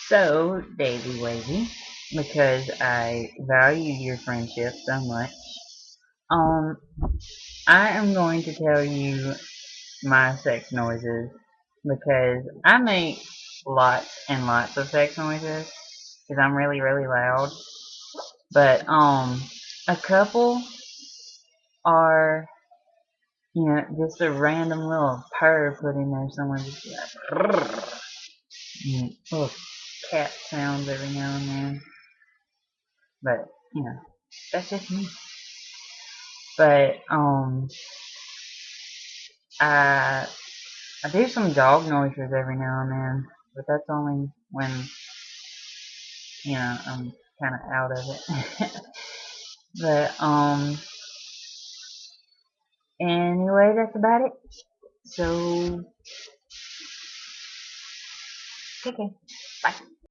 So, Davey Wavey, because I value your friendship so much, um, I am going to tell you my sex noises because I make lots and lots of sex noises because I'm really, really loud. But, a couple are, just a random little purr put in there somewhere, just like, little cat sounds every now and then. But, that's just me. But I I do some dog noises every now and then, but that's only when I'm kind of out of it. But anyway, that's about it. So, okay, bye.